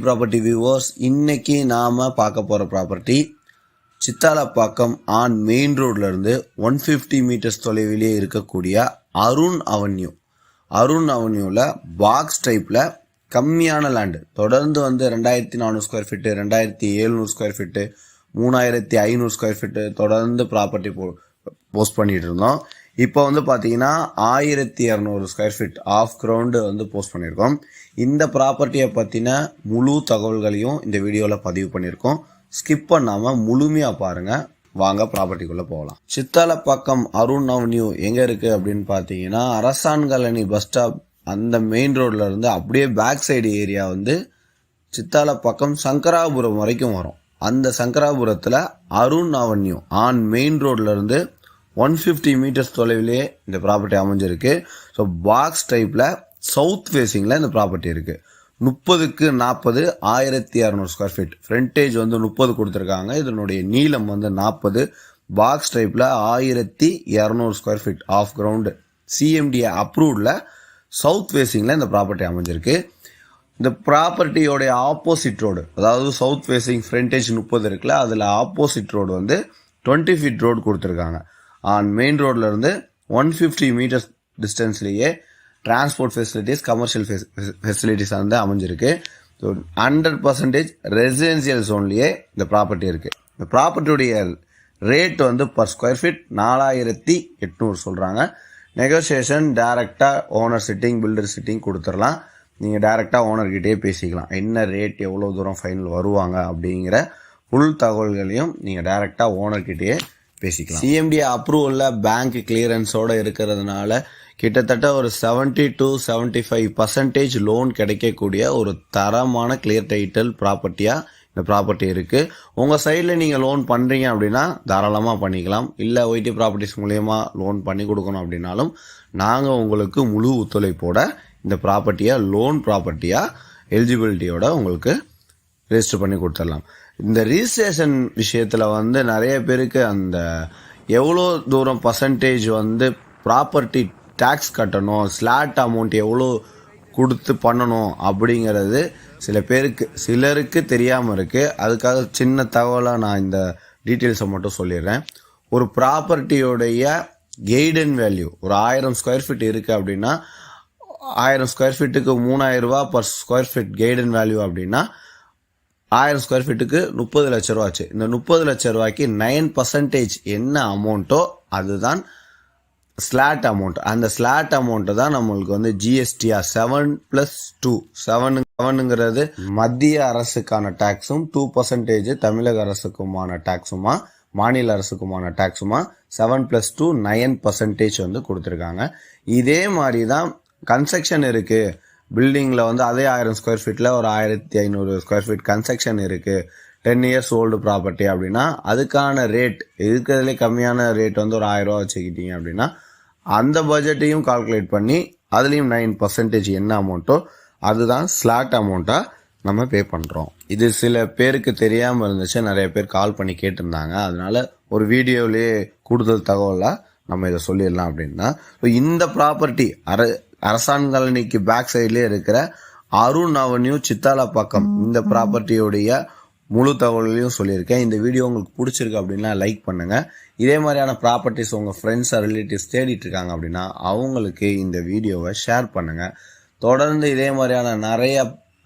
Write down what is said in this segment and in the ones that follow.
Property viewers, இன்னைக்கு நாம பார்க்க போற ப்ராப்பர்ட்டி சித்தாலப்பாக்கம் ஆன் மெயின் ரோட்ல இருந்து 150 மீட்டர்ஸ் தொலைவிலே இருக்கக்கூடிய அருண் அவென்யூல பாக்ஸ் டைப்ல கம்மியான லேண்டு. தொடர்ந்து 2400 square feet, 2700 square feet, 3500 square feet தொடர்ந்து ப்ராப்பர்ட்டி போஸ்ட் பண்ணிட்டு இருந்தோம். இப்போ பார்த்தீங்கன்னா 1200 square feet of ground post பண்ணியிருக்கோம். இந்த ப்ராப்பர்ட்டியை பற்றின முழு தகவல்களையும் இந்த வீடியோவில் பதிவு பண்ணியிருக்கோம். ஸ்கிப் பண்ணாமல் முழுமையாக பாருங்கள். வாங்க ப்ராப்பர்ட்டிக்குள்ளே போகலாம். சித்தாலப்பாக்கம் அருண் அவென்யூ எங்கே இருக்குது அப்படின்னு பார்த்தீங்கன்னா, அரசான் காலனி பஸ் ஸ்டாப் அந்த மெயின் ரோட்ல இருந்து அப்படியே back side area Sithalapakkam Sankarapuram வரைக்கும் வரும். அந்த சங்கராபுரத்தில் அருண் அவென்யூ ஆன் மெயின் ரோட்ல இருந்து 150 மீட்டர்ஸ் தொலைவிலே இந்த ப்ராப்பர்ட்டி அமைஞ்சிருக்கு. ஸோ பாக்ஸ் டைப்பில் சவுத் ஃபேஸிங்கில் இந்த ப்ராப்பர்ட்டி இருக்குது. 30க்கு 40 1200 ஸ்கொயர் ஃபீட். ஃப்ரண்டேஜ் 30 கொடுத்துருக்காங்க. இதனுடைய நீளம் 40. பாக்ஸ் டைப்பில் 1200 square feet of ground CMDA அப்ரூவ்டில் சவுத் ஃபேஸிங்கில் இந்த ப்ராப்பர்ட்டி அமைஞ்சிருக்கு. இந்த ப்ராப்பர்ட்டியோடைய ஆப்போசிட் ரோடு, அதாவது சவுத் ஃபேஸிங் ஃப்ரண்டேஜ் 30 இருக்குல்ல, அதில் ஆப்போசிட் ரோடு 20 ஃபீட் ரோடு கொடுத்துருக்காங்க. மெயின் ரோட்ல இருந்து 150 மீட்டர்ஸ் டிஸ்டன்ஸ்லேயே டிரான்ஸ்போர்ட் ஃபெசிலிட்டிஸ், கமர்ஷியல் ஃபெசிலிட்டிஸ் அமைஞ்சிருக்கு. 100% ரெசிடென்சியல் ஜோன்லேயே இந்த ப்ராப்பர்ட்டி இருக்குது. இந்த ப்ராப்பர்ட்டியுடைய ரேட் பர் ஸ்கொயர் ஃபீட் 4800 சொல்கிறாங்க. நெகோசியேஷன் டைரெக்டாக ஓனர் சிட்டிங், பில்டர் சிட்டிங் கொடுத்துடலாம். நீங்கள் டைரெக்டாக ஓனர்கிட்டயே பேசிக்கலாம். என்ன ரேட், எவ்வளோ தூரம் ஃபைனல் வருவாங்க அப்படிங்கிற ஃபுல் தகவல்களையும் நீங்கள் டைரெக்டாக ஓனர்கிட்டயே பேசிக்கலாம். சிஎம்டிஏ அப்ரூவலில் பேங்க் கிளியரன்ஸோடு இருக்கிறதுனால கிட்டத்தட்ட ஒரு 70 to 75% லோன் கிடைக்கக்கூடிய ஒரு தரமான கிளியர் டைட்டில் ப்ராப்பர்ட்டியாக இந்த ப்ராப்பர்ட்டி இருக்குது. உங்கள் சைடில் நீங்கள் லோன் பண்ணுறீங்க அப்படின்னா தாராளமாக பண்ணிக்கலாம். இல்லை ஒய்டி ப்ராப்பர்ட்டிஸ் மூலயமா லோன் பண்ணி கொடுக்கணும் அப்படின்னாலும் நாங்கள் உங்களுக்கு முழு ஒத்துழைப்போட இந்த ப்ராப்பர்ட்டியை லோன் ப்ராப்பர்ட்டியாக எலிஜிபிலிட்டியோட உங்களுக்கு ரெஜிஸ்டர் பண்ணி கொடுத்துடலாம். இந்த ரிஜிஸ்ட்ரேஷன் விஷயத்தில் நிறைய பேருக்கு அந்த எவ்வளோ தூரம் பர்சன்டேஜ் ப்ராப்பர்ட்டி டேக்ஸ் கட்டணும், ஸ்லாட் அமௌண்ட் எவ்வளோ கொடுத்து பண்ணணும் அப்படிங்கிறது சிலருக்கு தெரியாமல் இருக்குது. அதுக்காக சின்ன தகவலாக நான் இந்த டீட்டெயில்ஸை மட்டும் சொல்லிடுறேன். ஒரு ப்ராப்பர்ட்டியோடைய கெய்டன் வேல்யூ ஒரு 1000 ஸ்கொயர் ஃபீட் இருக்குது அப்படின்னா 1000 ஸ்கொயர் ஃபீட்டுக்கு 3000 ரூபா per square feet guidance value அப்படின்னா 1000 ஸ்கொயர் ஃபீட்டுக்கு 30 லட்ச ரூபா ஆச்சு. இந்த 30 லட்ச ரூபாய்க்கு 9% என்ன அமௌண்ட்டோ அதுதான் ஸ்லாட் அமௌண்ட். அந்த ஸ்லாட் அமௌண்ட்டு தான் நம்மளுக்கு ஜிஎஸ்டியா 7+2 7ங்கிறது மத்திய அரசுக்கான டேக்ஸும் 2% தமிழக அரசுக்குமான டேக்ஸுமா மாநில அரசுக்குமான டேக்ஸுமா 7+2 9% கொடுத்துருக்காங்க. இதே மாதிரி தான் கன்ஸ்ட்ரக்ஷன் இருக்குது. பில்டிங்கில் அதே 1000 ஸ்கொயர் ஃபீட்டில் ஒரு 1500 ஸ்கொயர் ஃபீட் கன்ஸ்ட்ரக்ஷன் இருக்குது. 10 இயர்ஸ் ஓல்டு ப்ராப்பர்ட்டி அப்படின்னா அதுக்கான ரேட் இருக்கிறதுலே கம்மியான ரேட் ஒரு 1000 ரூபா வச்சுக்கிட்டீங்க அப்படின்னா அந்த பட்ஜெட்டையும் கால்குலேட் பண்ணி அதுலேயும் 9% என்ன அமௌண்ட்டோ அதுதான் ஸ்லாட் அமௌண்ட்டாக நம்ம பே பண்ணுறோம். இது சில பேருக்கு தெரியாமல் இருந்துச்சு. நிறைய பேர் கால் பண்ணி கேட்டிருந்தாங்க. அதனால ஒரு வீடியோவிலேயே கூடுதல் தகவலாக நம்ம இதை சொல்லிடலாம் அப்படின்னா, இந்த ப்ராப்பர்ட்டி அரசான் காலனிக்கு பேக் சைட்லேயே இருக்கிற அருண் அவென்யூ சித்தாலப்பாக்கம் இந்த ப்ராப்பர்ட்டியோடைய முழு தகவல்களையும் சொல்லியிருக்கேன். இந்த வீடியோ உங்களுக்கு பிடிச்சிருக்கு அப்படின்னா லைக் பண்ணுங்கள். இதே மாதிரியான ப்ராப்பர்ட்டிஸ் உங்கள் ஃப்ரெண்ட்ஸ் ரிலேட்டிவ்ஸ் தேடிட்டு இருக்காங்க அப்படின்னா அவங்களுக்கு இந்த வீடியோவை ஷேர் பண்ணுங்கள். தொடர்ந்து இதே மாதிரியான நிறைய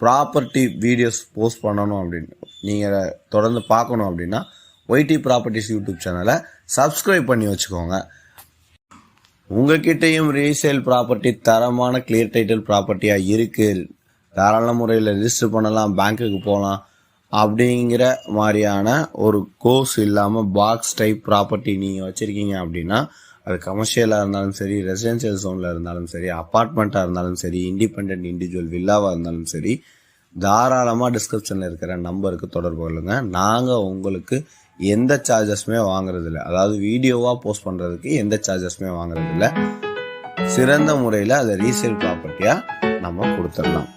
ப்ராப்பர்ட்டி வீடியோஸ் போஸ்ட் பண்ணணும் அப்படின்னு நீங்கள் தொடர்ந்து பார்க்கணும் அப்படின்னா ஒய்டி ப்ராப்பர்ட்டிஸ் யூடியூப் சேனலை சப்ஸ்கிரைப் பண்ணி வச்சுக்கோங்க. உங்ககிட்டையும் ரீசேல் ப்ராப்பர்ட்டி தரமான கிளியர் டைட்டில் ப்ராப்பர்ட்டியாக இருக்குது, தாராள முறையில் ரிஜிஸ்டர் பண்ணலாம், பேங்க்குக்கு போகலாம் அப்படிங்கிற மாதிரியான ஒரு கோர்ஸ் இல்லாமல் பாக்ஸ் டைப் ப்ராப்பர்ட்டி நீங்கள் வச்சுருக்கீங்க அப்படின்னா அது கமர்ஷியலாக இருந்தாலும் சரி, ரெசிடென்ஷியல் ஜோனில் இருந்தாலும் சரி, அப்பார்ட்மெண்ட்டாக இருந்தாலும் சரி, இண்டிபெண்ட் இண்டிவிஜுவல் வில்லாவாக இருந்தாலும் சரி, தாராளமாக டிஸ்கிரிப்ஷனில் இருக்கிற நம்பருக்கு தொடர்பு கொள்ளுங்க. நாங்கள் உங்களுக்கு எந்த சார்ஜஸுமே வாங்குறதில்ல. அதாவது வீடியோவாக போஸ்ட் பண்ணுறதுக்கு எந்த சார்ஜஸுமே வாங்குறதில்ல. சிறந்த முறையில் அதை ரீசேல் ப்ராப்பர்ட்டியாக நம்ம கொடுத்துடலாம்.